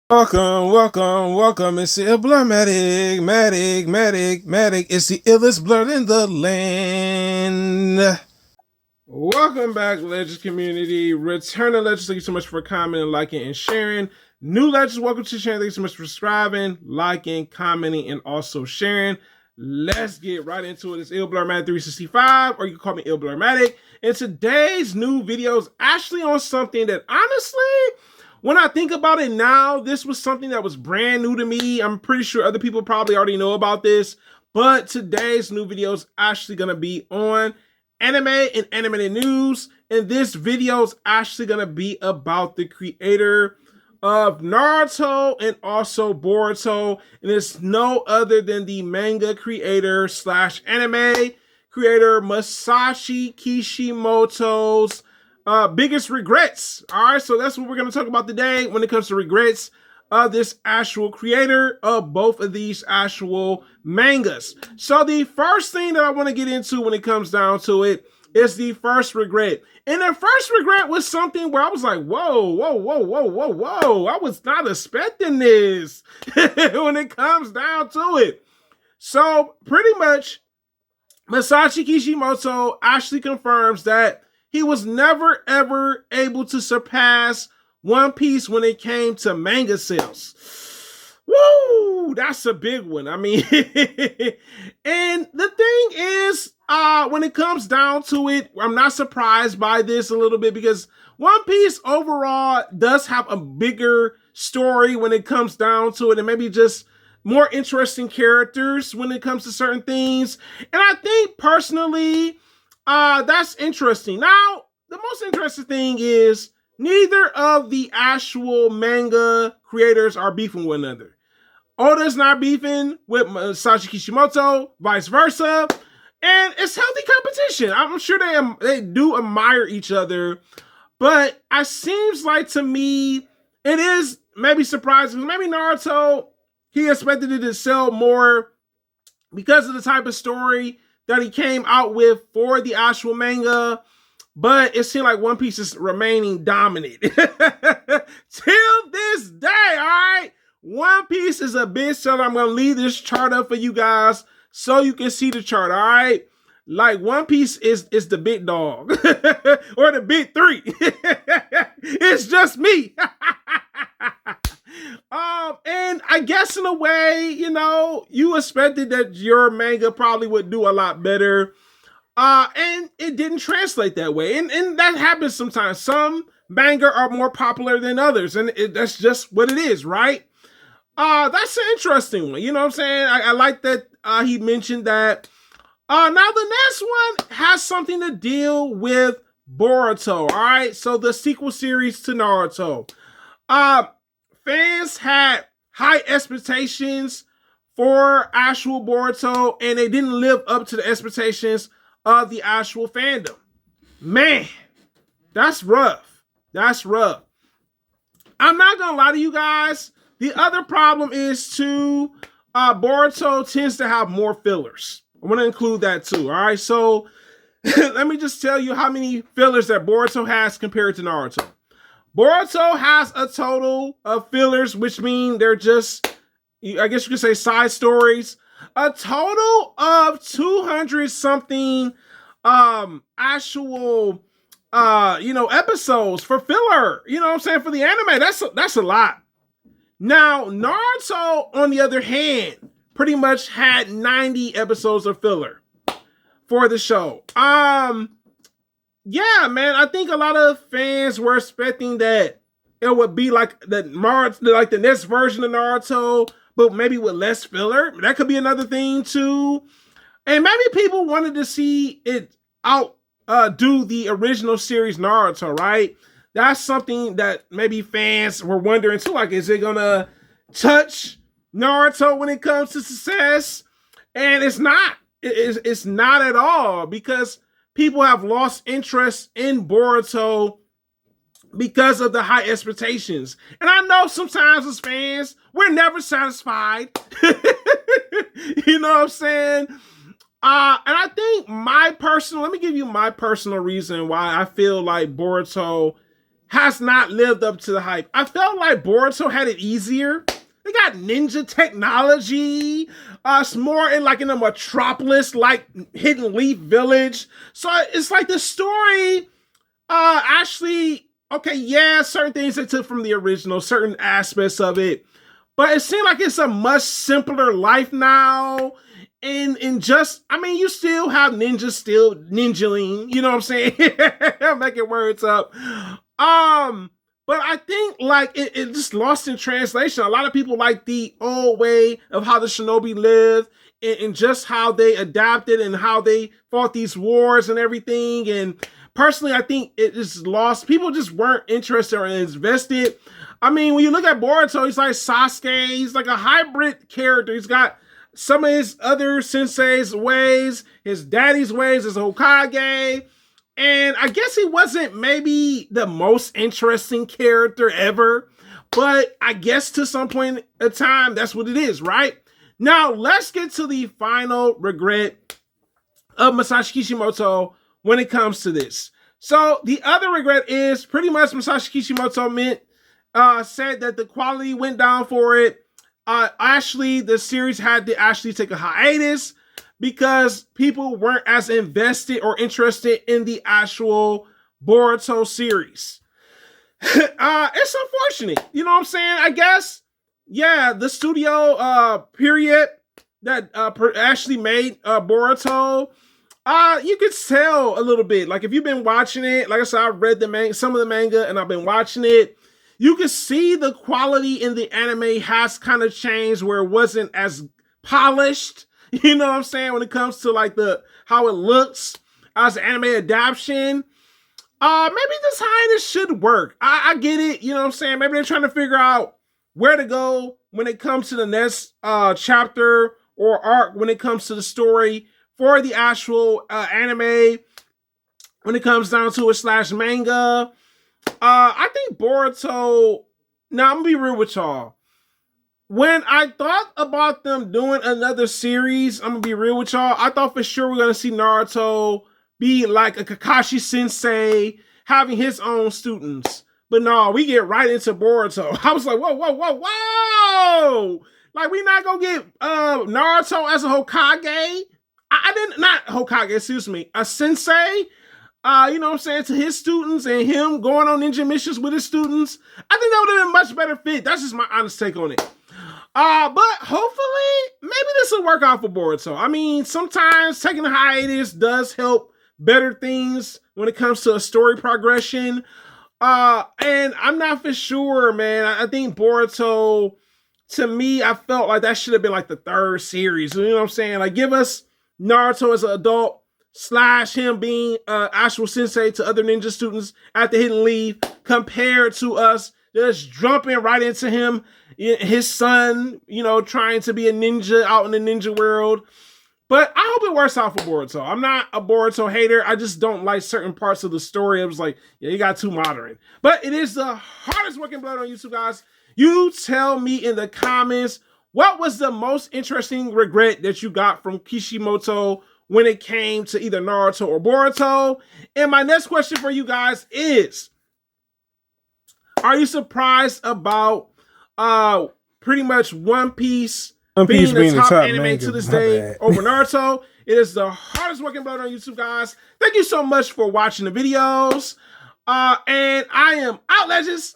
Welcome. It's the Blur Medic. It's the illest blur in the land. Welcome back, Legends community. Returning Legends, thank you so much for commenting, liking, and sharing. New Legends, welcome to sharing. Thank you so much for subscribing, liking, commenting, and also sharing. Let's get right into it. It's IllBlurMatic365, or you can call me IllBlurMatic. And today's new video is actually on something that honestly, when I think about it now, this was something that was brand new to me. I'm pretty sure other people probably already know about this, but today's new video is actually going to be on anime and animated news. And this video is actually going to be about the creator of Naruto and also Boruto. And it's no other than the manga creator slash anime creator Masashi Kishimoto's biggest regrets. All right, so that's what we're going to talk about today when it comes to regrets of this actual creator of both of these actual mangas. So the first thing that I want to get into when it comes down to it is the first regret. And the first regret was something where I was like, whoa. I was not expecting this when it comes down to it. So pretty much, Masashi Kishimoto actually confirms that he was never ever able to surpass One Piece when it came to manga sales. Woo, that's a big one. I mean, and the thing is, when it comes down to it, I'm not surprised by this a little bit because One Piece overall does have a bigger story when it comes down to it, and maybe just more interesting characters when it comes to certain things. And I think personally, that's interesting. Now, the most interesting thing is neither of the actual manga creators are beefing with one another. Oda's not beefing with Masashi Kishimoto, vice versa. And it's healthy competition. I'm sure they do admire each other. But it seems like to me, it is maybe surprising. Maybe Naruto, he expected it to sell more because of the type of story that he came out with for the actual manga, but it seemed like One Piece is remaining dominant. Till this day, all right? One Piece is a big seller. I'm going to leave this chart up for you guys so you can see the chart, all right? Like, One Piece is the big dog or the big three. It's just me. And I guess in a way, you expected that your manga probably would do a lot better. And it didn't translate that way. And that happens sometimes. Some manga are more popular than others, and that's just what it is, right? That's an interesting one. You know what I'm saying? I like that he mentioned that. Now the next one has something to deal with Boruto, all right? So the sequel series to Naruto. Fans had high expectations for actual Boruto, and they didn't live up to the expectations of the actual fandom. Man, that's rough. That's rough. I'm not gonna lie to you guys. The other problem is too, Boruto tends to have more fillers. I want to include that too. All right, so let me just tell you how many fillers that Boruto has compared to Naruto. Boruto has a total of fillers, which mean they're just, I guess you could say, side stories. A total of 200 something actual episodes for filler. You know what I'm saying? For the anime, that's a lot. Now, Naruto, on the other hand, pretty much had 90 episodes of filler for the show. Yeah, man, I think a lot of fans were expecting that it would be like the next version of Naruto, but maybe with less filler. That could be another thing too. And maybe people wanted to see it do the original series Naruto, right? That's something that maybe fans were wondering too. Like, is it gonna touch Naruto when it comes to success? And it's not. It's not at all, because people have lost interest in Boruto because of the high expectations. And I know sometimes as fans, we're never satisfied. You know what I'm saying? And I think let me give you my personal reason why I feel like Boruto has not lived up to the hype. I felt like Boruto had it easier. They got ninja technology. It's more in like in a metropolis, like Hidden Leaf Village. So it's like the story actually, okay, yeah, certain things they took from the original, certain aspects of it. But it seemed like it's a much simpler life now. And just, I mean, you still have ninjas still ninjaing, you know what I'm saying? I'm making words up. But I think like it just lost in translation. A lot of people like the old way of how the shinobi lived and just how they adapted and how they fought these wars and everything. And personally, I think it just lost. People just weren't interested or invested. I mean, when you look at Boruto, he's like Sasuke. He's like a hybrid character. He's got some of his other sensei's ways, his daddy's ways as a Hokage. And I guess he wasn't maybe the most interesting character ever. But I guess to some point in time, that's what it is, right? Now, let's get to the final regret of Masashi Kishimoto when it comes to this. So the other regret is pretty much Masashi Kishimoto said that the quality went down for it. Actually, the series had to actually take a hiatus because people weren't as invested or interested in the actual Boruto series. It's unfortunate. You know what I'm saying? I guess, yeah, the studio period that actually made Boruto, you could tell a little bit. Like if you've been watching it, like I said, I've read some of the manga and I've been watching it. You can see the quality in the anime has kind of changed where it wasn't as polished. You know what I'm saying? When it comes to like how it looks as an anime adaptation. Maybe this hiatus should work. I get it. You know what I'm saying? Maybe they're trying to figure out where to go when it comes to the next chapter or arc when it comes to the story for the actual anime. When it comes down to it / manga. I think Boruto, now I'm gonna be real with y'all. When I thought about them doing another series, I'm gonna be real with y'all, I thought for sure we're gonna see Naruto be like a Kakashi sensei having his own students. But no, we get right into Boruto. I was like, whoa. Like we not gonna get Naruto as a Hokage. I didn't, not Hokage, excuse me, a sensei. You know what I'm saying, to his students and him going on ninja missions with his students. I think that would have been a much better fit. That's just my honest take on it. But hopefully, maybe this will work out for Boruto. I mean, sometimes taking a hiatus does help better things when it comes to a story progression. And I'm not for sure, man. I think Boruto, to me, I felt like that should have been like the third series. You know what I'm saying? Like, give us Naruto as an adult, / him being actual sensei to other ninja students at the Hidden Leaf, compared to us just jumping right into him, his son, you know, trying to be a ninja out in the ninja world. But I hope it works out for Boruto. I'm not a Boruto hater. I just don't like certain parts of the story. It was like, yeah, you got too modern. But it is the hardest working blood on YouTube, guys. You tell me in the comments, what was the most interesting regret that you got from Kishimoto when it came to either Naruto or Boruto? And my next question for you guys is, are you surprised about pretty much One Piece being the top anime manga to this day over Naruto? It is the hardest working blood on YouTube, guys. Thank you so much for watching the videos. And I am out, legends.